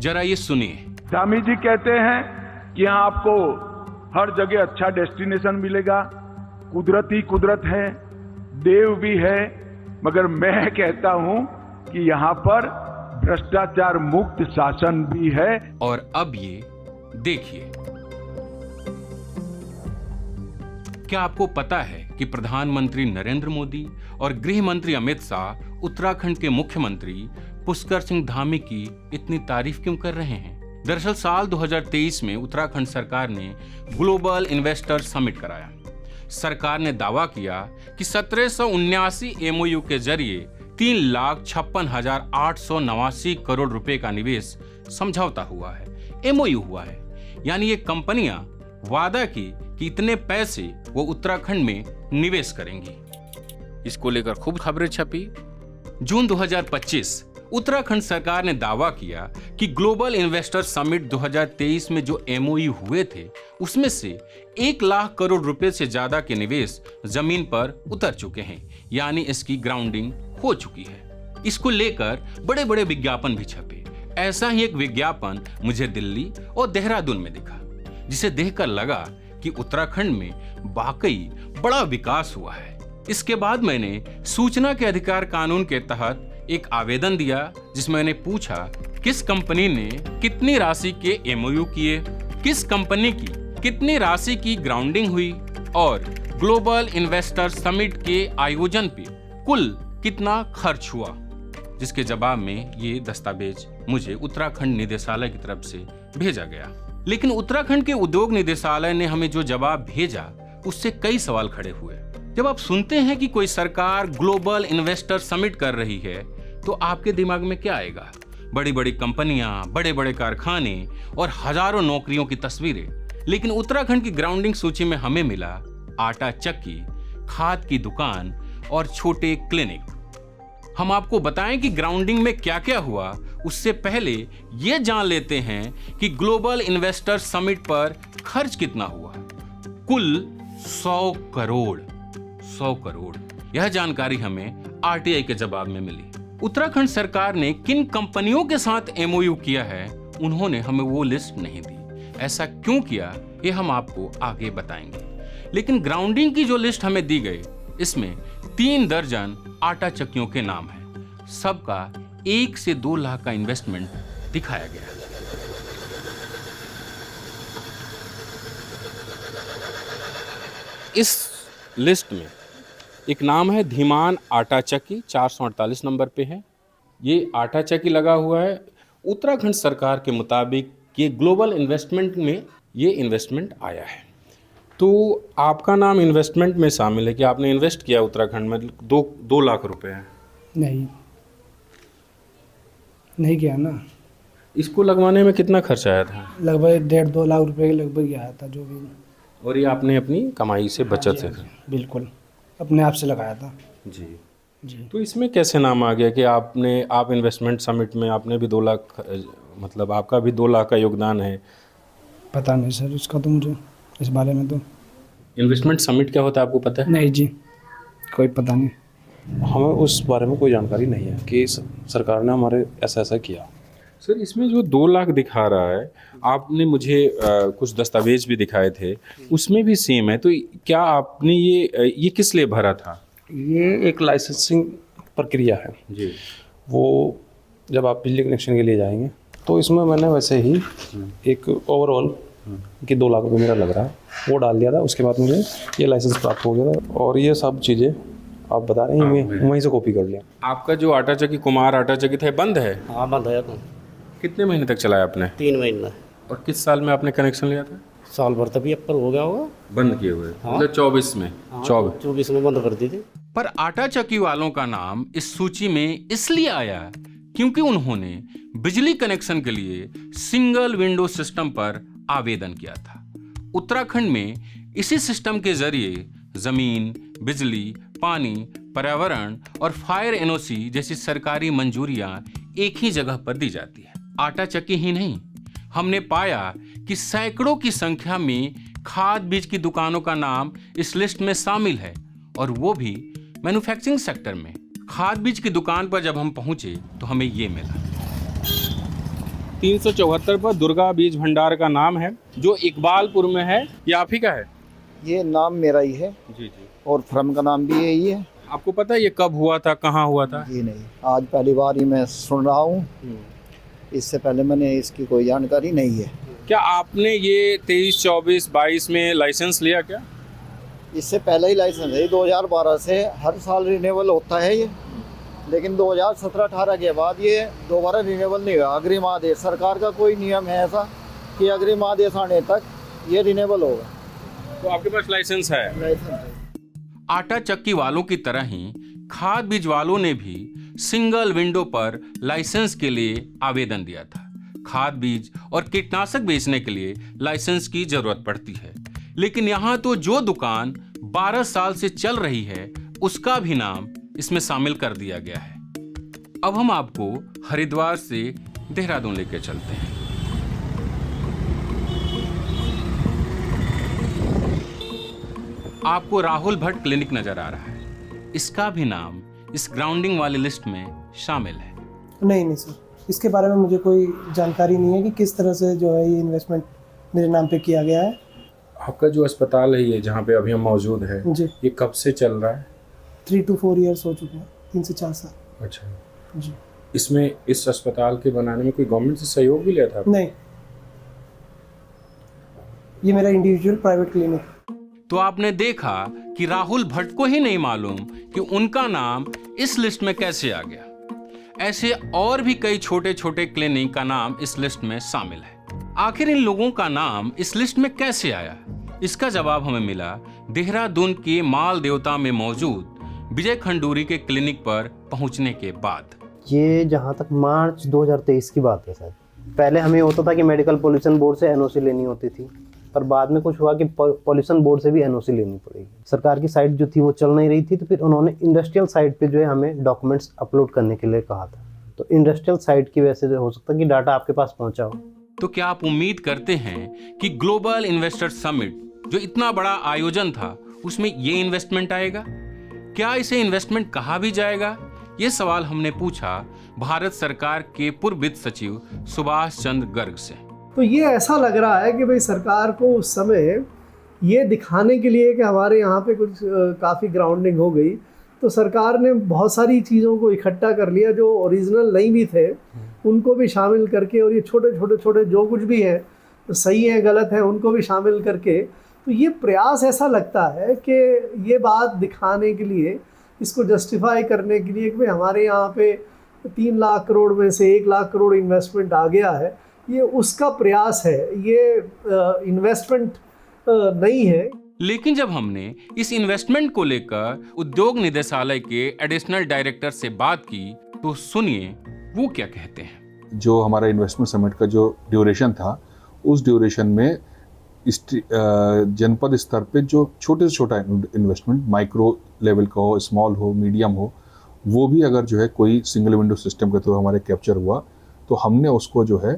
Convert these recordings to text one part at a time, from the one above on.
जरा ये सुनिए। धामी जी कहते हैं कि यहाँ आपको हर जगह अच्छा डेस्टिनेशन मिलेगा, कुदरत ही कुदरत है, देव भी है, मगर मैं कहता हूँ कि यहाँ पर भ्रष्टाचार मुक्त शासन भी है। और अब ये देखिए, क्या आपको पता है कि प्रधानमंत्री नरेंद्र मोदी और गृह मंत्री अमित शाह उत्तराखंड के मुख्यमंत्री पुष्कर सिंह धामी की इतनी तारीफ क्यों कर रहे हैं? दरअसल साल 2023 में उत्तराखंड सरकार ने ग्लोबल इन्वेस्टर समिट कराया। सरकार ने दावा किया कि 1779 एमओयू के जरिए 3,56,889 करोड़ रुपए का निवेश समझौता हुआ है, एमओयू हुआ है। यानी ये कंपनियां वादा की कि इतने पैसे वो उत्तराखंड में निवेश करेंगी। इसको लेकर खूब खबरें छपी। जून 2025 उत्तराखंड सरकार ने दावा किया कि ग्लोबल इन्वेस्टर समिट 2023 में जो एमओयू हुए थे उसमें से 1 लाख करोड़ रुपए से ज्यादा के निवेश जमीन पर उतर चुके हैं, यानी इसकी ग्राउंडिंग हो चुकी है। इसको लेकर बड़े बड़े विज्ञापन भी छपे। ऐसा ही एक विज्ञापन मुझे दिल्ली और देहरादून में दिखा, जिसे देखकर लगा कि उत्तराखंड में वाकई बड़ा विकास हुआ है। इसके बाद मैंने सूचना के अधिकार कानून के तहत एक आवेदन दिया, जिसमें मैंने पूछा किस कंपनी ने कितनी राशि के एमओयू किए, किस कंपनी की कितनी राशि की ग्राउंडिंग हुई और ग्लोबल इन्वेस्टर समिट के आयोजन पे कुल कितना खर्च हुआ। जिसके जवाब में ये दस्तावेज मुझे उत्तराखंड निदेशालय की तरफ से भेजा गया। लेकिन उत्तराखंड के उद्योग निदेशालय ने हमें जो जवाब भेजा उससे कई सवाल खड़े हुए। जब आप सुनते हैं कि कोई सरकार ग्लोबल इन्वेस्टर समिट कर रही है तो आपके दिमाग में क्या आएगा? बड़ी बड़ी कंपनियां, बड़े बड़े कारखाने और हजारों नौकरियों की तस्वीरें। लेकिन उत्तराखंड की ग्राउंडिंग सूची में हमें मिला आटा चक्की, खाद की दुकान और छोटे क्लिनिक। हम आपको बताएं कि ग्राउंडिंग में क्या क्या हुआ, उससे पहले ये जान लेते हैं कि ग्लोबल इन्वेस्टर समिट पर खर्च कितना हुआ। कुल 100 करोड़। यह जानकारी हमें आरटीआई के जवाब में मिली। उत्तराखंड सरकार ने किन कंपनियों के साथ एमओयू किया है, उन्होंने हमें वो लिस्ट नहीं दी। ऐसा क्यों किया, ये हम आपको आगे बताएंगे। लेकिन ग्राउंडिंग की जो लिस्ट हमें दी गई, इसमें 3 दर्जन आटा चक्कियों के नाम है। सबका 1 से 2 लाख का इन्वेस्टमेंट दिखाया गया। इस लिस्ट में एक नाम है धीमान आटा चक्की, 448 नंबर पे है। ये आटा चक्की लगा हुआ है। उत्तराखंड सरकार के मुताबिक ये ग्लोबल इन्वेस्टमेंट में ये इन्वेस्टमेंट आया है। तो आपका नाम इन्वेस्टमेंट में शामिल है कि आपने इन्वेस्ट किया उत्तराखंड में 2 लाख रुपए है? नहीं किया ना। इसको लगवाने में कितना खर्च आया था? लगभग 1.5-2 लाख रुपए के लगभग आया था जो भी। और ये आपने अपनी कमाई से बचत से? बिल्कुल अपने आप से लगाया था जी। जी। तो इसमें कैसे नाम आ गया कि आप इन्वेस्टमेंट समिट में आपने भी 2 लाख, मतलब आपका भी 2 लाख का योगदान है? पता नहीं सर उसका, तो मुझे इस बारे में तो। इन्वेस्टमेंट समिट क्या होता है आपको पता है? नहीं जी, कोई पता नहीं। हमें उस बारे में कोई जानकारी नहीं है कि सरकार ने हमारे ऐसा किया। सर इसमें जो 2 लाख दिखा रहा है, आपने मुझे कुछ दस्तावेज भी दिखाए थे, उसमें भी सेम है। तो क्या आपने ये किस लिए भरा था? ये एक लाइसेंसिंग प्रक्रिया है जी। वो जब आप बिजली कनेक्शन के लिए जाएंगे तो इसमें मैंने वैसे ही एक ओवरऑल कि 2 लाख रुपये मेरा लग रहा है वो डाल दिया था। उसके बाद मुझे ये लाइसेंस प्राप्त हो गया था और ये सब चीज़ें आप बता रहे हैं वहीं से कॉपी कर लिया। आपका जो आटा चक्की कुमार आटा चक्की था बंद है? हाँ बंद है। कितने महीने तक चलाया आपने? 3 महीना। और किस साल में आपने कनेक्शन लिया था? साल भर तभी ऊपर हो गया होगा बंद किए हुए। हाँ। मतलब 24 में? हाँ, 24 में बंद कर दी थी। पर आटा चक्की वालों का नाम इस सूची में इसलिए आया क्योंकि उन्होंने बिजली कनेक्शन के लिए सिंगल विंडो सिस्टम पर आवेदन किया था। उत्तराखंड में इसी सिस्टम के जरिए जमीन, बिजली, पानी, पर्यावरण और फायर एनओसी जैसी सरकारी मंजूरियां एक ही जगह पर दी जाती है। आटा चक्की ही नहीं, हमने पाया कि सैकड़ों की संख्या में खाद बीज की दुकानों का नाम इस लिस्ट में शामिल है, और वो भी मैन्युफैक्चरिंग सेक्टर में। खाद बीज की दुकान पर जब हम पहुंचे तो हमें ये मिला। 374 पर दुर्गा बीज भंडार का नाम है, जो इकबालपुर में है। ये आप ही का है? ये नाम मेरा ही है जी जी। और फर्म का नाम भी यही है। आपको पता है ये कब हुआ था, कहाँ हुआ था? जी नहीं, आज पहली बार ही मैं सुन रहा हूँ। इससे पहले मैंने इसकी कोई जानकारी नहीं है। क्या आपने ये 23, 24, 22 में लाइसेंस लिया क्या? इससे पहले ही लाइसेंस है, 2012 से हर साल रिन्यूअल होता है ये, लेकिन 2017-18 के बाद ये दोबारा रिन्यूअल नहीं हुआ। अग्रिम आदेश सरकार का कोई नियम है ऐसा कि अग्रिम आदेश आने तक ये रिन्यूअल होगा। तो आपके पास लाइसेंस है? लाइसेंस है। आटा चक्की वालों की तरह ही खाद बीज वालों ने भी सिंगल विंडो पर लाइसेंस के लिए आवेदन दिया था। खाद बीज और कीटनाशक बेचने के लिए लाइसेंस की जरूरत पड़ती है, लेकिन यहाँ तो जो दुकान 12 साल से चल रही है उसका भी नाम इसमें शामिल कर दिया गया है। अब हम आपको हरिद्वार से देहरादून लेके चलते हैं। आपको राहुल भट्ट क्लिनिक नजर आ रहा है। इसका भी नाम इस ग्राउंडिंग वाली लिस्ट में शामिल है। नहीं सर, इसके बारे में मुझे कोई जानकारी नहीं है कि किस तरह से जो है ये इन्वेस्टमेंट मेरे नाम पे किया गया है। आपका जो अस्पताल है ये जहाँ पे अभी हम मौजूद है, जी, ये कब से चल रहा है? 3 to 4 ईयर्स हो चुके हैं, 3 से 4 साल। अच्छा जी। इसमें इस अस्पताल के बनाने में कोई गवर्नमेंट से सहयोग भी लिया था? नहीं, ये मेरा इंडिविजुअल प्राइवेट क्लिनिक। तो आपने देखा कि राहुल भट्ट को ही नहीं मालूम कि उनका नाम इस लिस्ट में कैसे आ गया। ऐसे और भी कई छोटे छोटे क्लिनिक का नाम इस लिस्ट में शामिल है। आखिर इन लोगों का नाम इस लिस्ट में कैसे आया? इसका जवाब हमें मिला देहरादून के माल देवता में मौजूद विजय खंडूरी के क्लिनिक पर पहुंचने के बाद। ये जहाँ तक मार्च 2023 की बात है सर। पहले हमें होता था कि मेडिकल पॉल्यूशन बोर्ड से एनओसी लेनी होती थी, पर बाद में कुछ हुआ कि पॉल्यूशन बोर्ड से भी एनओसी लेनी पड़ेगी। सरकार की साइट जो थी वो चल नहीं रही थी, तो फिर उन्होंने इंडस्ट्रियल साइट पे जो है हमें डॉक्यूमेंट्स अपलोड करने के लिए कहा था। तो इंडस्ट्रियल साइट की वजह से हो सकता है कि डाटा आपके पास पहुंचा हो। तो क्या आप उम्मीद करते हैं कि ग्लोबल इन्वेस्टर समिट जो इतना बड़ा आयोजन था उसमें ये इन्वेस्टमेंट आएगा? क्या इसे इन्वेस्टमेंट कहा भी जाएगा? ये सवाल हमने पूछा भारत सरकार के पूर्व वित्त सचिव सुभाष चंद्र गर्ग से। तो ये ऐसा लग रहा है कि भाई सरकार को उस समय ये दिखाने के लिए कि हमारे यहाँ पे कुछ काफ़ी ग्राउंडिंग हो गई, तो सरकार ने बहुत सारी चीज़ों को इकट्ठा कर लिया जो ओरिजिनल नहीं भी थे, उनको भी शामिल करके, और ये छोटे जो कुछ भी है तो सही है गलत है उनको भी शामिल करके, तो ये प्रयास ऐसा लगता है कि ये बात दिखाने के लिए, इसको जस्टिफाई करने के लिए कि भाई हमारे यहाँ पे 3 लाख करोड़ में से 1 लाख करोड़ इन्वेस्टमेंट आ गया है, ये उसका प्रयास है, ये इन्वेस्टमेंट नहीं है। लेकिन जब हमने इस इन्वेस्टमेंट को लेकर उद्योग निदेशालय के एडिशनल डायरेक्टर से बात की तो सुनिए वो क्या कहते हैं। जो हमारा इन्वेस्टमेंट समिट का जो ड्यूरेशन था, उस ड्यूरेशन में जनपद स्तर पे जो छोटे से छोटा इन्वेस्टमेंट, माइक्रो लेवल का हो, स्मॉल हो, मीडियम हो, वो भी अगर जो है कोई सिंगल विंडो सिस्टम के थ्रू हमारे कैप्चर हुआ तो हमने उसको जो है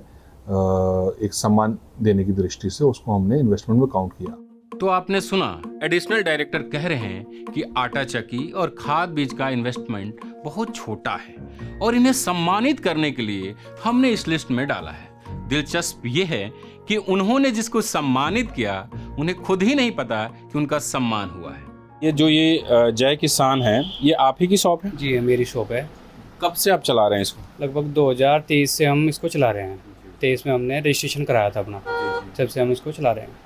एक सम्मान देने की दृष्टि से उसको हमने इन्वेस्टमेंट में काउंट किया। तो आपने सुना, एडिशनल डायरेक्टर कह रहे हैं कि आटा चक्की और खाद बीज का इन्वेस्टमेंट बहुत छोटा है और इन्हें सम्मानित करने के लिए हमने इस लिस्ट में डाला है। दिलचस्प ये है कि उन्होंने जिसको सम्मानित किया उन्हें खुद ही नहीं पता कि उनका सम्मान हुआ है। ये जो ये जय किसान है, ये आप ही की शॉप है? जी है, मेरी शॉप है। कब से आप चला रहे हैं इसको? लगभग 2023 से हम इसको चला रहे हैं। 23 में हमने रजिस्ट्रेशन कराया था अपना, जब से हम इसको चला रहे हैं।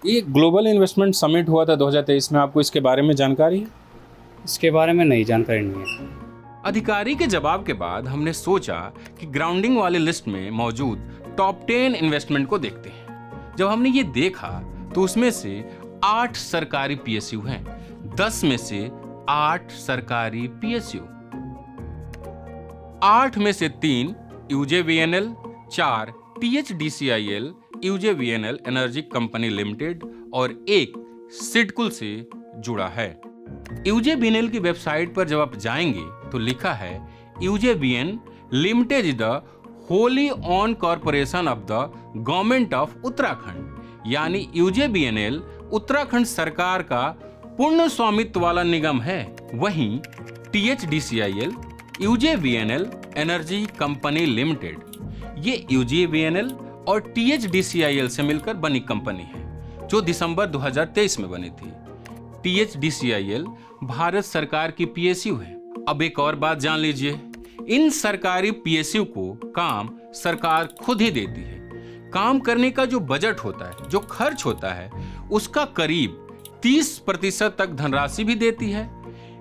ये ग्लोबल इन्वेस्टमेंट समिट हुआ था 2023 में, आपको इसके बारे में जानकारी है? इसके बारे में नहीं जानकारी नहीं है। अधिकारी के जवाब के बाद हमने सोचा कि ग्राउंडिंग वाले लिस्ट में मौजूद टॉप 10 इन्वेस्टमेंट को देखते हैं। जब हमने ये देखा तो उसमें से 8 सरकारी पीएसयू हैं, 10 में से 8 सरकारी पीएसयू, 8 में से 3 UJVNL, 4 THDCIL UJVNL energy company limited और 1 सिडकुल से जुड़ा है। यूजेवीएनएल की वेबसाइट पर जब आप जाएंगे तो लिखा है UJVN limited is the wholly owned corporation of the government of Uttarakhand, यानी यूजेवीएनएल उत्तराखंड सरकार का पूर्ण स्वामित्व वाला निगम है। वहीं टीएचडीसीआईएल यूजेवीएनएल एनर्जी कंपनी लिमिटेड ये UJVNL और THDCIL से मिलकर बनी कंपनी है जो दिसंबर 2023 में बनी थी। THDCIL भारत सरकार की PSU है। अब एक और बात जान लीजिए, इन सरकारी PSU को काम सरकार खुद ही देती है। काम करने का जो बजट होता है, जो खर्च होता है, उसका करीब 30% तक धनराशि भी देती है।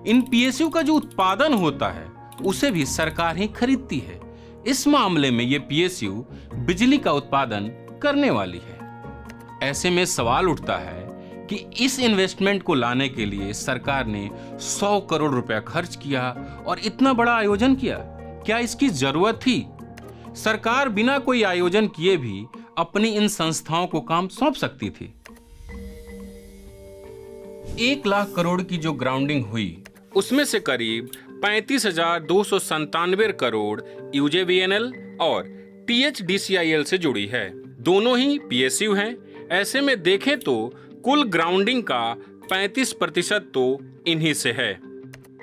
इन PSU का जो उत्पादन होता है उसे भी सरकार ही खरीदती है। इस मामले में ये PSU बिजली का उत्पादन करने वाली है। ऐसे में सवाल उठता है कि इस इन्वेस्टमेंट को लाने के लिए सरकार ने 100 करोड़ रुपया खर्च किया और इतना बड़ा आयोजन किया। क्या इसकी जरूरत थी? सरकार बिना कोई आयोजन किए भी अपनी इन संस्थाओं को काम सौंप सकती थी। 1 लाख करोड़ की जो ग्राउंडिंग हुई उसमें से करीब 35,297 करोड़ UJVNL और THDCIL से जुड़ी है। दोनों ही PSU हैं। ऐसे में देखें तो कुल ग्राउंडिंग का 35% तो इन्हीं से है।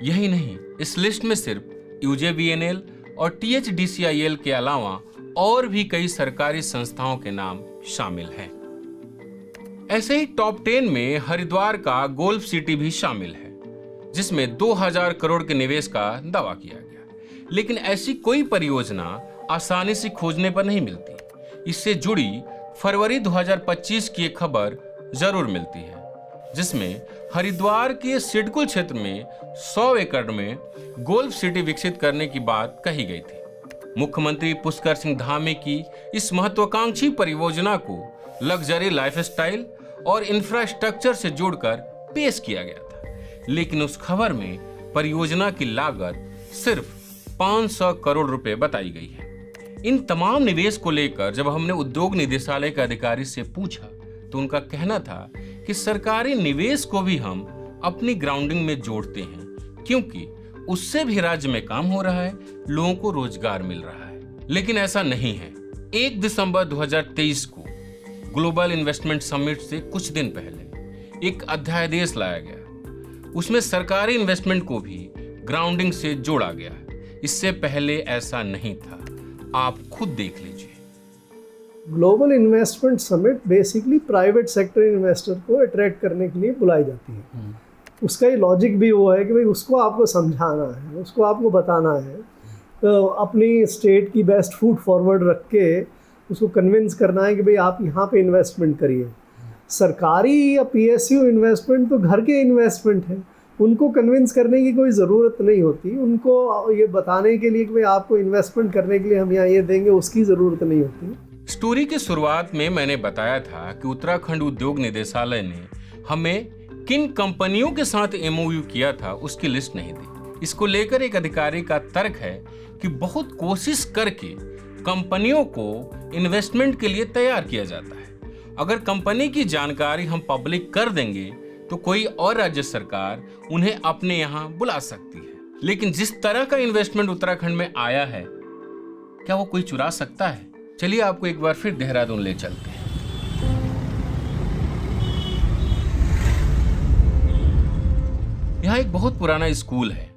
यही नहीं, इस लिस्ट में सिर्फ UJVNL और THDCIL के अलावा और भी कई सरकारी संस्थाओं के नाम शामिल हैं। ऐसे ही टॉप 10 में हरिद्वार का गोल्फ सिटी भी शामिल है, जिसमें 2000 करोड़ के निवेश का दावा किया गया। लेकिन ऐसी कोई परियोजना आसानी से खोजने पर नहीं मिलती। इससे जुड़ी फरवरी 2025 की एक खबर जरूर मिलती है, जिसमें हरिद्वार के सिडकुल क्षेत्र में 100 एकड़ में गोल्फ सिटी विकसित करने की बात कही गई थी। मुख्यमंत्री पुष्कर सिंह धामी की इस महत्वाकांक्षी परियोजना को लग्जरी लाइफस्टाइल और इंफ्रास्ट्रक्चर से जोड़कर पेश किया गया था, लेकिन उस खबर में परियोजना की लागत सिर्फ 500 करोड़ रुपए बताई गई है। इन तमाम निवेश को लेकर जब हमने उद्योग निदेशालय के अधिकारी से पूछा तो उनका कहना था कि सरकारी निवेश को भी हम अपनी ग्राउंडिंग में जोड़ते हैं, क्योंकि उससे भी राज्य में काम हो रहा है, लोगों को रोजगार मिल रहा है। लेकिन ऐसा नहीं है। 1 दिसंबर 2023 को ग्लोबल इन्वेस्टमेंट समिट से कुछ दिन पहले एक अध्यादेश लाया गया। उसमें सरकारी इन्वेस्टमेंट को भी ग्राउंडिंग से जोड़ा गया। इससे पहले ऐसा नहीं था। आप खुद देख लीजिए। Global investment summit basically private sector investor को अट्रैक्ट करने के लिए बुलाई जाती है। उसका ये लॉजिक भी वो है कि भाई उसको आपको समझाना है, उसको आपको बताना है, तो अपनी स्टेट की बेस्ट फुट फॉरवर्ड रख के उसको कन्विंस करना है कि भाई आप यहाँ पे इन्वेस्टमेंट करिए। सरकारी या PSU इन्वेस्टमेंट तो घर के इन्वेस्टमेंट है, उनको कन्विंस करने की कोई ज़रूरत नहीं होती। उनको ये बताने के लिए कि भाई आपको इन्वेस्टमेंट करने के लिए हम यहाँ ये देंगे, उसकी ज़रूरत नहीं होती। स्टोरी की शुरुआत में मैंने बताया था कि उत्तराखंड उद्योग निदेशालय ने हमें किन कंपनियों के साथ MOU किया था उसकी लिस्ट नहीं दी। इसको लेकर एक अधिकारी का तर्क है कि बहुत कोशिश करके कंपनियों को इन्वेस्टमेंट के लिए तैयार किया जाता है। अगर कंपनी की जानकारी हम पब्लिक कर देंगे तो कोई और राज्य सरकार उन्हें अपने यहाँ बुला सकती है। लेकिन जिस तरह का इन्वेस्टमेंट उत्तराखंड में आया है, क्या वो कोई चुरा सकता है? चलिए आपको एक बार फिर देहरादून ले चलते हैं। यहाँ एक बहुत पुराना स्कूल है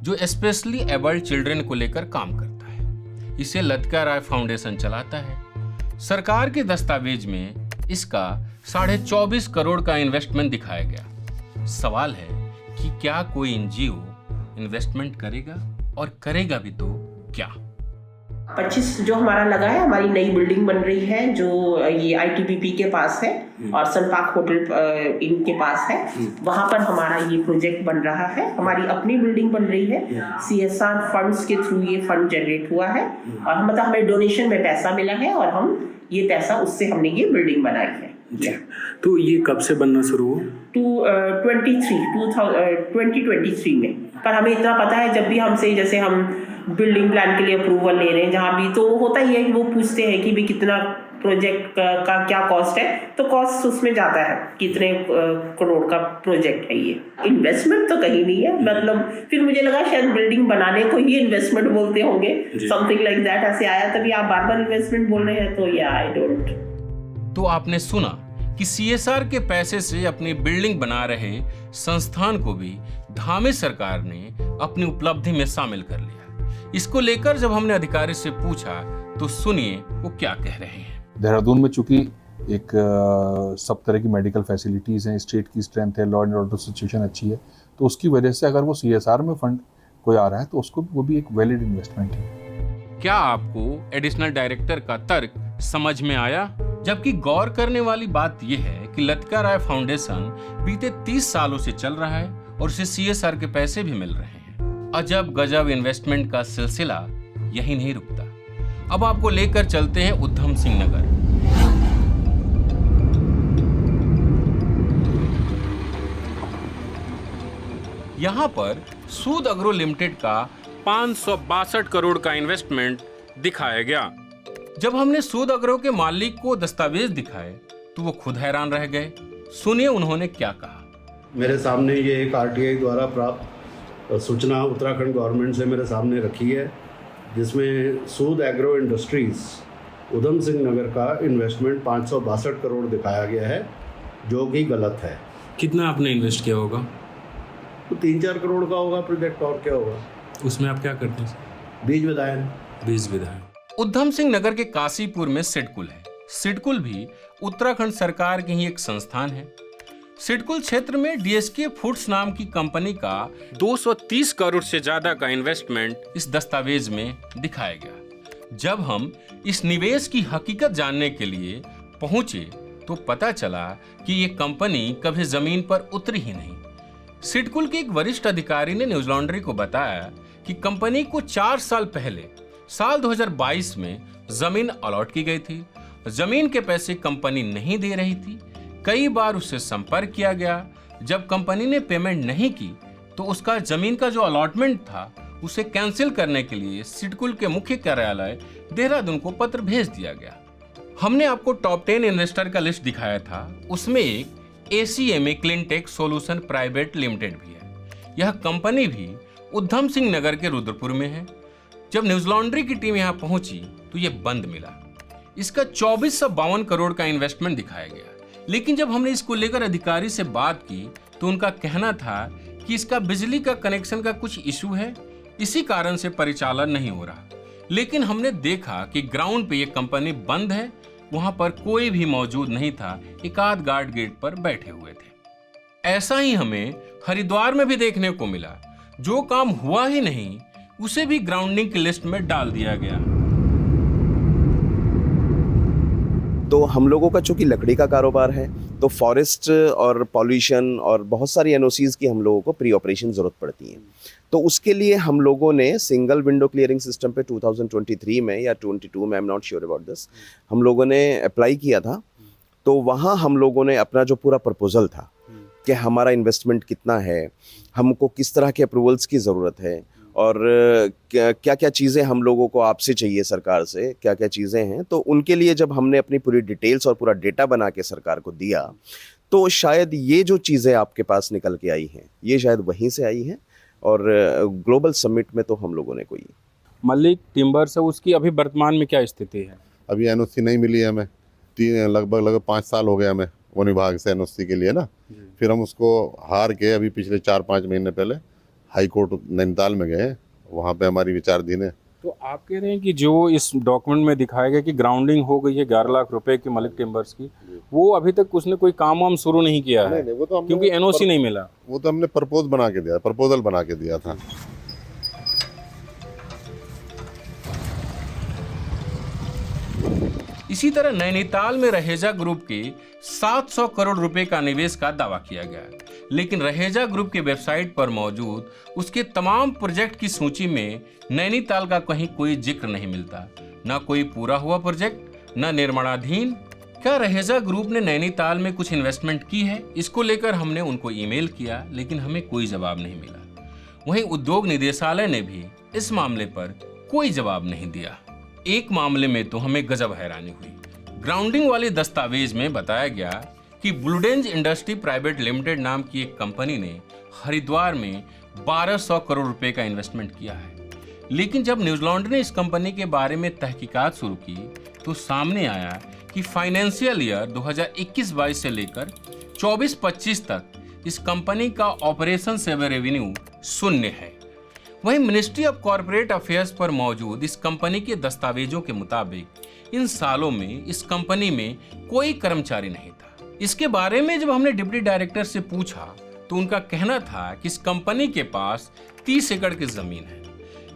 जो स्पेशली एबल्ड चिल्ड्रन को लेकर काम करता है। इसे लतिका राय फाउंडेशन चलाता है। सरकार के दस्तावेज में इसका 24.5 करोड़ का इन्वेस्टमेंट दिखाया गया। सवाल है कि क्या कोई NGO इन्वेस्टमेंट करेगा, और करेगा भी तो क्या? 25 जो हमारा लगा है, हमारी नई बिल्डिंग बन रही है जो ये ITBP के पास है और सनपार्क होटल इनके पास है। वहाँ पर हमारा ये प्रोजेक्ट बन रहा है। हमारी अपनी बिल्डिंग बन रही है। CSR फंड्स के थ्रू ये फंड जनरेट हुआ है और मतलब हमें डोनेशन में पैसा मिला है और हम ये पैसा उससे हमने ये बिल्डिंग बनाई है। तो ये कब से बनना शुरू हुआ? 2023 में। पर हमें इतना पता है, जब भी हमसे जैसे हम बिल्डिंग प्लान के लिए अप्रूवल ले रहे हैं जहाँ भी, तो होता ही है कि वो पूछते हैं कि भी कितना प्रोजेक्ट का क्या कॉस्ट है, तो कॉस्ट उसमें जाता है कितने करोड़ का प्रोजेक्ट है। ये इन्वेस्टमेंट तो कहीं नहीं है। मतलब फिर मुझे लगा शायद बिल्डिंग बनाने को ही इन्वेस्टमेंट बोलते होंगे, समथिंग लाइक दैट ऐसे आया, तभी आप बार बार इन्वेस्टमेंट बोल रहे हैं। तो या आई डोंट। तो आपने सुना कि CSR के पैसे से अपनी बिल्डिंग बना रहे संस्थान को भी धामी सरकार ने अपनी उपलब्धि में शामिल कर लिया। इसको लेकर जब हमने अधिकारी से पूछा तो सुनिए वो क्या कह रहे हैं। देहरादून में चूंकि एक सब तरह की मेडिकल फैसिलिटीज़ हैं, स्टेट की स्ट्रेंथ है, लॉ एंड ऑर्डर सिचुएशन अच्छी है, तो उसकी वजह से अगर वो CSR में फंड कोई आ रहा है तो उसको वो भी एक वैलिड इन्वेस्टमेंट है। क्या आपको एडिशनल डायरेक्टर का तर्क समझ में आया? जबकि गौर करने वाली बात यह है कि लतिका राय फाउंडेशन बीते 30 सालों से चल रहा है और उसे CSR के पैसे भी मिल रहे हैं। अजब गजब इन्वेस्टमेंट का सिलसिला यही नहीं रुकता। अब आपको लेकर चलते हैं उधम सिंह नगर। यहाँ पर सूद एग्रो लिमिटेड का 562 करोड़ का इन्वेस्टमेंट दिखाया गया। जब हमने सूद एग्रो के मालिक को दस्तावेज दिखाए तो वो खुद हैरान रह गए। सुनिए उन्होंने क्या कहा। मेरे सामने ये एक RTI द्वारा प्राप्त सूचना उत्तराखंड गवर्नमेंट से मेरे सामने रखी है, जिसमें सूद एग्रो इंडस्ट्रीज उधम सिंह नगर का इन्वेस्टमेंट 562 करोड़ दिखाया गया है, जो कि गलत है। कितना आपने इन्वेस्ट किया होगा? तो 3-4 करोड़ का होगा प्रोजेक्ट, और क्या होगा। उसमें आप क्या करते हैं? बीज विधायन। बीज विधायन। उधम सिंह नगर के काशीपुर में सिडकुल है। सिडकुल भी उत्तराखंड सरकार की ही एक संस्थान है। सिडकुल क्षेत्र में DSK फूड्स नाम की कंपनी का 230 करोड़ से ज्यादा का इन्वेस्टमेंट इस दस्तावेज में दिखाया गया। जब हम इस निवेश की हकीकत जानने के लिए पहुंचे तो पता चला कि ये कंपनी कभी जमीन पर उतरी ही नहीं। सिडकुल के एक वरिष्ठ अधिकारी ने न्यूज लॉन्ड्री को बताया कि कंपनी को 4 साल पहले साल 2022 में जमीन अलॉट की गई थी। जमीन के पैसे कंपनी नहीं दे रही थी। कई बार उससे संपर्क किया गया। जब कंपनी ने पेमेंट नहीं की तो उसका जमीन का जो अलॉटमेंट था उसे कैंसिल करने के लिए सिडकुल के मुख्य कार्यालय देहरादून को पत्र भेज दिया गया। हमने आपको टॉप 10 इन्वेस्टर का लिस्ट दिखाया था, उसमें एक ACMA cleantech solution private limited भी है। यह कंपनी भी उधम सिंह नगर के रुद्रपुर में है। जब न्यूज लॉन्ड्री की टीम यहां पहुंची तो यह बंद मिला। इसका 2452 करोड़ का इन्वेस्टमेंट दिखाया गया, लेकिन जब हमने इसको लेकर अधिकारी से बात की तो उनका कहना था कि इसका बिजली का कनेक्शन का कुछ इशू है, इसी कारण से परिचालन नहीं हो रहा। लेकिन हमने देखा कि ग्राउंड पे ये कंपनी बंद है, वहां पर कोई भी मौजूद नहीं था, एक आध गार्ड गेट पर बैठे हुए थे। ऐसा ही हमें हरिद्वार में भी देखने को मिला। जो काम हुआ ही नहीं उसे भी ग्राउंडिंग की लिस्ट में डाल दिया गया। तो हम लोगों का चूंकि लकड़ी का कारोबार है तो फॉरेस्ट और पॉल्यूशन और बहुत सारी NOCs की हम लोगों को प्री ऑपरेशन ज़रूरत पड़ती है। तो उसके लिए हम लोगों ने सिंगल विंडो क्लियरिंग सिस्टम पे 2023 में या 22 में, I am not sure about this, हम लोगों ने अप्लाई किया था। तो वहाँ हम लोगों ने अपना जो पूरा प्रपोजल था कि हमारा इन्वेस्टमेंट कितना है, हमको किस तरह के अप्रूवल्स की ज़रूरत है और क्या क्या चीज़ें हम लोगों को आपसे चाहिए, सरकार से क्या क्या चीज़ें हैं, तो उनके लिए जब हमने अपनी पूरी डिटेल्स और पूरा डेटा बना के सरकार को दिया तो शायद ये जो चीज़ें आपके पास निकल के आई हैं ये शायद वहीं से आई हैं। और ग्लोबल समिट में तो हम लोगों ने कोई मलिक टिम्बर्स है, उसकी अभी वर्तमान में क्या स्थिति है? अभी NOC नहीं मिली है हमें, लगभग 5 साल हो गए हमें वन विभाग से NOC के लिए ना। फिर हम उसको हार के अभी पिछले 4-5 महीने पहले हाई कोर्ट नैनीताल में गए, वहाँ पे हमारी विचारधीन है। तो आप कह रहे हैं कि जो इस डॉक्यूमेंट में दिखाया गया कि ग्राउंडिंग हो गई है 11 लाख रुपए की मलिक टिम्बर्स की, वो अभी तक उसने कोई काम वाम शुरू नहीं किया है? नहीं, वो तो क्योंकि NOC नहीं मिला। वो तो हमने प्रपोजल बना के दिया था। इसी तरह नैनीताल में रहेजा ग्रुप के 700 करोड़ रुपए का निवेश का दावा किया गया, लेकिन रहेजा ग्रुप के वेबसाइट पर मौजूद उसके तमाम प्रोजेक्ट की सूची में नैनीताल का कहीं कोई जिक्र नहीं मिलता। न कोई पूरा हुआ प्रोजेक्ट, न निर्माणाधीन। क्या रहेजा ग्रुप ने नैनीताल में कुछ इन्वेस्टमेंट की है? इसको लेकर हमने उनको ईमेल किया, लेकिन हमें कोई जवाब नहीं मिला। वहीं उद्योग निदेशालय ने भी इस मामले पर कोई जवाब नहीं दिया। एक मामले में तो हमें गजब हैरानी हुई। ग्राउंडिंग वाले दस्तावेज में बताया गया कि ब्लूडेंज इंडस्ट्री प्राइवेट लिमिटेड नाम की एक कंपनी ने हरिद्वार में 1200 करोड़ रुपए का इन्वेस्टमेंट किया है। लेकिन जब न्यूज लॉन्ड्री ने इस कंपनी के बारे में तहकीकात शुरू की तो सामने आया कि फाइनेंशियल ईयर 2021-22 से लेकर 24-25 तक इस कंपनी का ऑपरेशन से रेवेन्यू 0 है। वहीं मिनिस्ट्री ऑफ कॉर्पोरेट अफेयर्स पर मौजूद इस कंपनी के दस्तावेजों के मुताबिक इन सालों में इस कंपनी में कोई कर्मचारी नहीं था। इसके बारे में जब हमने डिप्टी डायरेक्टर से पूछा तो उनका कहना था कि इस कंपनी के पास 30 एकड़ की जमीन है,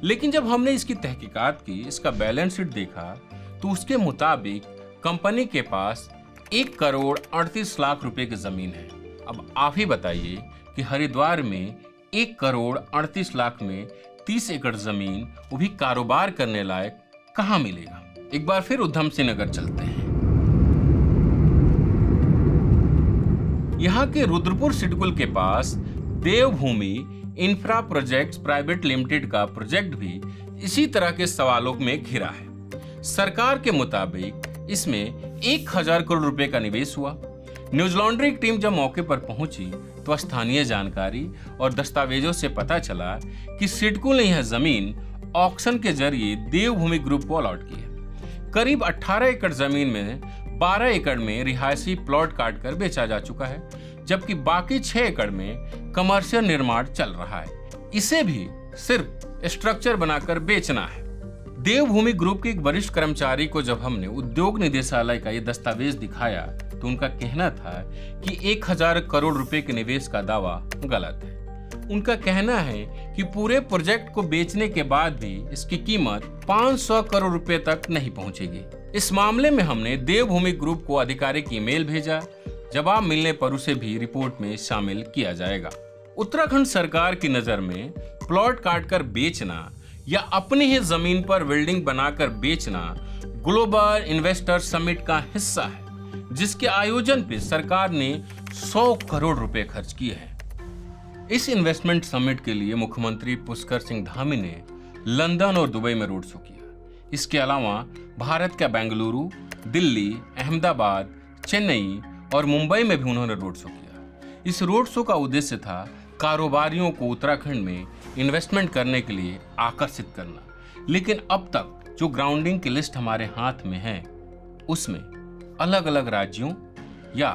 लेकिन जब हमने इसकी तहकीकात की, इसका बैलेंस शीट देखा तो उसके मुताबिक कंपनी के पास 1 करोड़ 38 लाख रुपए की जमीन है। अब आप ही बताइए कि हरिद्वार में 1 करोड़ 38 लाख में 30 एकड़ जमीन, वो भी कारोबार करने लायक, कहाँ मिलेगा। एक बार फिर उधम सिंह नगर चलते हैं। यहाँ के रुद्रपुर सिडकुल के पास देवभूमि इंफ्रा प्रोजेक्ट्स प्राइवेट लिमिटेड का प्रोजेक्ट भी इसी तरह के सवालों में घिरा है। सरकार के मुताबिक इसमें 1000 करोड़ रुपए का निवेश हुआ। न्यूज लॉन्ड्री की टीम जब मौके पर पहुंची तो स्थानीय जानकारी और दस्तावेजों से पता चला कि सिडको ने यह जमीन ऑक्शन के जरिए देवभूमि ग्रुप को अलॉट की है। करीब 18 एकड़ जमीन में 12 एकड़ में रिहायशी प्लॉट काटकर बेचा जा चुका है, जबकि बाकी 6 एकड़ में कमर्शियल निर्माण चल रहा है। इसे भी सिर्फ स्ट्रक्चर बनाकर बेचना है। देवभूमि ग्रुप के एक वरिष्ठ कर्मचारी को जब हमने उद्योग निदेशालय का ये दस्तावेज दिखाया तो उनका कहना था कि 1000 करोड़ रुपए के निवेश का दावा गलत है। उनका कहना है कि पूरे प्रोजेक्ट को बेचने के बाद भी इसकी कीमत 500 करोड़ रुपए तक नहीं पहुंचेगी। इस मामले में हमने देवभूमि ग्रुप को आधिकारिक ईमेल भेजा। जवाब मिलने पर उसे भी रिपोर्ट में शामिल किया जाएगा। उत्तराखंड सरकार की नजर में प्लॉट काटकर बेचना या अपनी ही जमीन पर बिल्डिंग बनाकर बेचना ग्लोबल इन्वेस्टर समिट का हिस्सा है, जिसके आयोजन पे सरकार ने 100 करोड़ रुपए खर्च किए हैं। इस इन्वेस्टमेंट समिट के लिए मुख्यमंत्री पुष्कर सिंह धामी ने लंदन और दुबई में रोड शो किया। इसके अलावा भारत का बेंगलुरु, दिल्ली, अहमदाबाद, चेन्नई और मुंबई में भी उन्होंने रोड शो किया। इस रोड शो का उद्देश्य था कारोबारियों को उत्तराखंड में इन्वेस्टमेंट करने के लिए आकर्षित करना। लेकिन अब तक जो ग्राउंडिंग की लिस्ट हमारे हाथ में है उसमें अलग अलग राज्यों या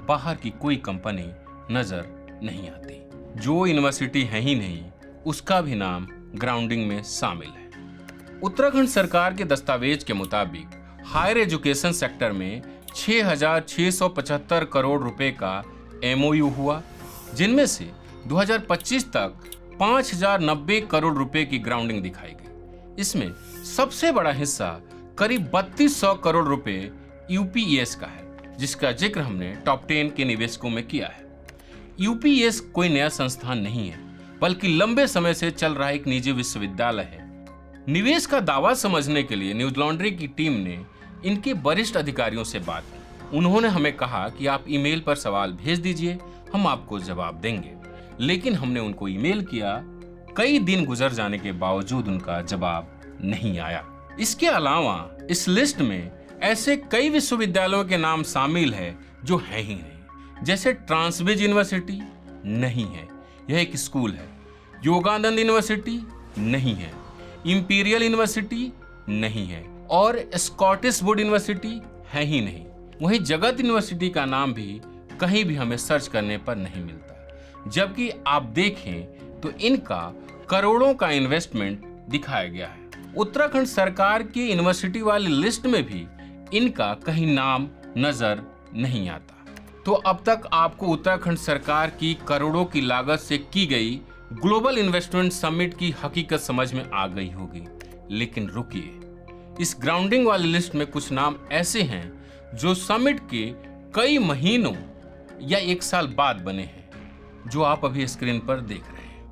बाहर की कोई कंपनी नजर नहीं आती। जो यूनिवर्सिटी है ही नहीं उसका भी नाम ग्राउंडिंग में शामिल है। उत्तराखंड सरकार के दस्तावेज के मुताबिक हायर एजुकेशन सेक्टर में 6675 करोड़ रुपए का MOU हुआ, जिनमें से 2025 तक 5090 करोड़ रुपए की ग्राउंडिंग दिखाई गई। इसमें सबसे बड़ा हिस्सा करीब 3200 करोड़ रुपए UPES का है, जिसका जिक्र हमने टॉप 10 के निवेशकों में किया है। UPES कोई नया संस्थान नहीं है, बल्कि लंबे समय से चल रहा एक निजी विश्वविद्यालय है। निवेश का दावा समझने के लिए न्यूज लॉन्ड्री की टीम ने इनके वरिष्ठ अधिकारियों से बात की। उन्होंने हमें कहा कि आप ईमेल पर सवाल भेज दीजिए, हम आपको जवाब देंगे। लेकिन हमने उनको ईमेल किया, कई दिन गुजर जाने के बावजूद उनका जवाब नहीं आया। इसके अलावा इस लिस्ट में ऐसे कई विश्वविद्यालयों के नाम शामिल है जो है ही नहीं, जैसे ट्रांसविज यूनिवर्सिटी नहीं है, यह एक स्कूल है। योगानंद यूनिवर्सिटी नहीं है, इंपीरियल यूनिवर्सिटी नहीं है और स्कॉटिश वुड यूनिवर्सिटी है ही नहीं। वहीं जगत यूनिवर्सिटी का नाम भी कहीं भी हमें सर्च करने पर नहीं मिलता, जबकि आप देखें तो इनका करोड़ों का इन्वेस्टमेंट दिखाया गया है। उत्तराखंड सरकार की यूनिवर्सिटी वाली लिस्ट में भी इनका कहीं नाम नजर नहीं आता। तो अब तक आपको उत्तराखंड सरकार की करोड़ों की लागत से की गई ग्लोबल इन्वेस्टमेंट समिट की हकीकत समझ में आ गई होगी। लेकिन रुकिए, इस ग्राउंडिंग वाली लिस्ट में कुछ नाम ऐसे हैं जो समिट के कई महीनों या 1 साल बाद बने हैं, जो आप अभी स्क्रीन पर देख रहे हैं।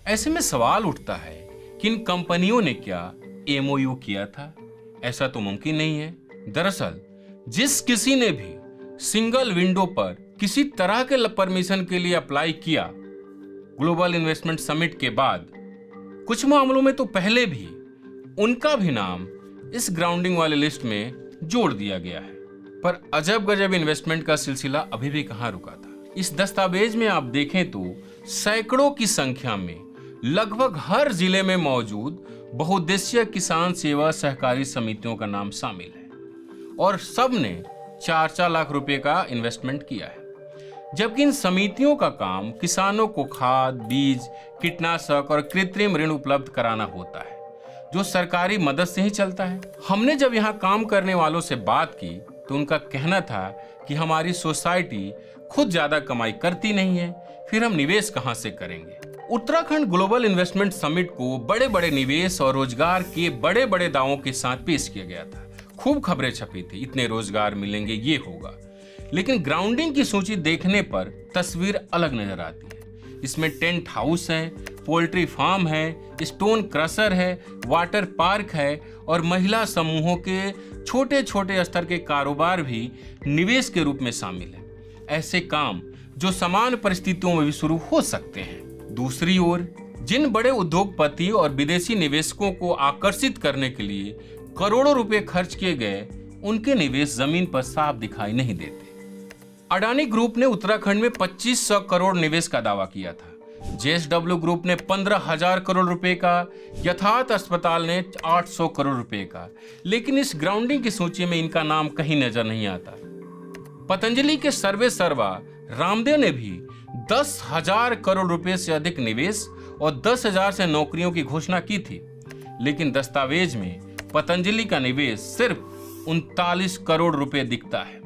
ऐसे में सवाल उठता है कि इन कंपनियों ने क्या MOU किया था? ऐसा तो मुमकिन नहीं है। दरअसल जिस किसी ने भी सिंगल विंडो पर किसी तरह के परमिशन के लिए अप्लाई किया ग्लोबल इन्वेस्टमेंट समिट के बाद, कुछ मामलों में तो पहले भी उनका भी नाम इस ग्राउंडिंग वाली लिस्ट में जोड़ दिया गया है। पर अजब गजब इन्वेस्टमेंट का सिलसिला अभी भी कहां रुका था। इस दस्तावेज में आप देखें तो सैकड़ों की संख्या में लगभग हर जिले में मौजूद बहुउद्देशीय किसान सेवा सहकारी समितियों का नाम शामिल है और सब ने 4-4 लाख रुपए का इन्वेस्टमेंट किया है। जबकि इन समितियों का काम किसानों को खाद, बीज, कीटनाशक और कृत्रिम ऋण उपलब्ध कराना होता है, जो सरकारी मदद से ही चलता है। हमने जब यहाँ काम करने वालों से बात की तो उनका कहना था कि हमारी सोसाइटी खुद ज्यादा कमाई करती नहीं है, फिर हम निवेश कहाँ से करेंगे। उत्तराखंड ग्लोबल इन्वेस्टमेंट समिट को बड़े बड़े निवेश और रोजगार के बड़े बड़े दावों के साथ पेश किया गया था। खूब खबरें छपी थी, इतने रोजगार मिलेंगे, ये होगा। लेकिन ग्राउंडिंग की सूची देखने पर तस्वीर अलग नजर आती है। इसमें टेंट हाउस है, पोल्ट्री फार्म है, स्टोन क्रशर है, वाटर पार्क है और महिला समूहों के छोटे छोटे स्तर के कारोबार भी निवेश के रूप में शामिल है। ऐसे काम जो समान परिस्थितियों में भी शुरू हो सकते हैं। दूसरी ओर जिन बड़े उद्योगपति और विदेशी निवेशकों को आकर्षित करने के लिए करोड़ों रुपए खर्च किए गए, उनके निवेश जमीन पर साफ दिखाई नहीं देते। अडानी ग्रुप ने उत्तराखंड में 2500 करोड़ निवेश का दावा किया था। JSW ग्रुप ने 15,000 करोड़ रुपए का, यथार्थ अस्पताल ने 800 करोड़ रुपए का, लेकिन इस ग्राउंडिंग की सूची में इनका नाम कहीं नजर नहीं आता। पतंजलि के सर्वे सर्वा रामदेव ने भी 10,000 करोड़ रुपए से अधिक निवेश और 10,000 से नौकरियों की घोषणा की थी, लेकिन दस्तावेज में पतंजलि का निवेश सिर्फ 39 करोड़ रुपए दिखता है।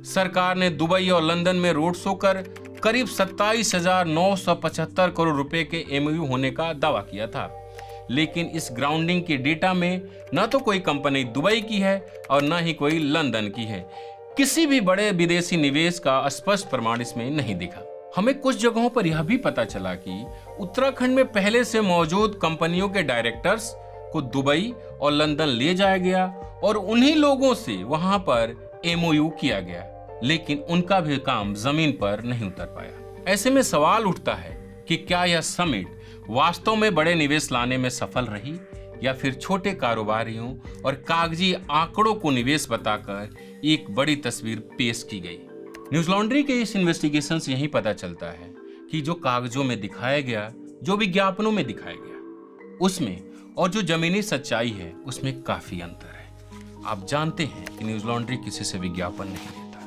सरकार ने दुबई और लंदन में रोड शो कर करीब 27,975 करोड़ रुपए के MOU होने का दावा किया था, लेकिन इस ग्राउंडिंग के डेटा में न तो कोई कंपनी दुबई की है और न ही कोई लंदन की है। किसी भी बड़े विदेशी निवेश का स्पष्ट प्रमाण इसमें नहीं दिखा। हमें कुछ जगहों पर यह भी पता चला कि उत्तराखंड में पहले से मौजूद कंपनियों के डायरेक्टर्स को दुबई और लंदन ले जाया गया और उन्हीं लोगों से वहां पर MOU किया गया, लेकिन उनका भी काम जमीन पर नहीं उतर पाया। ऐसे में सवाल उठता है कि क्या यह समिट वास्तव में बड़े निवेश लाने में सफल रही या फिर छोटे कारोबारियों और कागजी आंकड़ों को निवेश बताकर एक बड़ी तस्वीर पेश की गई। न्यूज लॉन्ड्री के इस इन्वेस्टिगेशन से यही पता चलता है कि जो कागजों में दिखाया गया, जो विज्ञापनों में दिखाया गया, उसमें और जो जमीनी सच्चाई है उसमें काफी अंतर है। आप जानते हैं कि न्यूज लॉन्ड्री किसी से विज्ञापन नहीं लेता,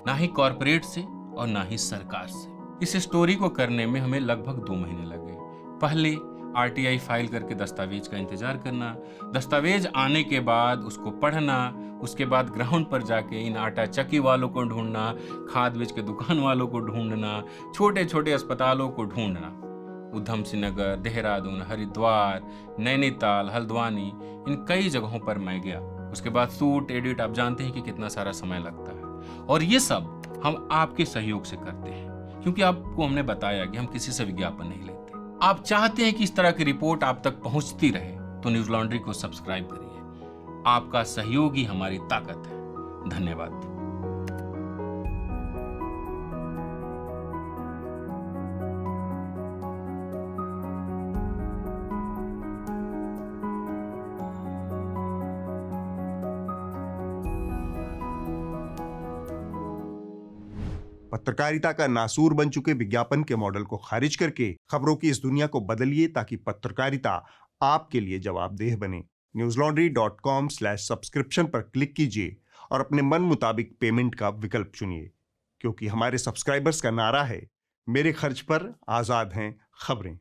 ना ही कॉरपोरेट से और ना ही सरकार से। इस स्टोरी को करने में हमें लगभग 2 महीने लगे। पहले RTI फाइल करके दस्तावेज का इंतजार करना, दस्तावेज आने के बाद उसको पढ़ना, उसके बाद ग्राउंड पर जाके इन आटा चक्की वालों को ढूंढना, खाद बीज के दुकान वालों को ढूंढना, छोटे छोटे अस्पतालों को ढूंढना। उधम सिंह नगर, देहरादून, हरिद्वार, नैनीताल, हल्द्वानी, इन कई जगहों पर मैं गया। उसके बाद शूट एडिट, आप जानते हैं कि कितना सारा समय लगता है, और ये सब हम आपके सहयोग से करते हैं, क्योंकि आपको हमने बताया कि हम किसी से विज्ञापन नहीं लेते। आप चाहते हैं कि इस तरह की रिपोर्ट आप तक पहुंचती रहे तो न्यूज लॉन्ड्री को सब्सक्राइब करिए। आपका सहयोग ही हमारी ताकत है। धन्यवाद। पत्रकारिता का नासूर बन चुके विज्ञापन के मॉडल को खारिज करके खबरों की इस दुनिया को बदलिए ताकि पत्रकारिता आपके लिए जवाबदेह बने। newslaundry.com/subscription पर क्लिक कीजिए और अपने मन मुताबिक पेमेंट का विकल्प चुनिए, क्योंकि हमारे सब्सक्राइबर्स का नारा है, मेरे खर्च पर आजाद हैं खबरें।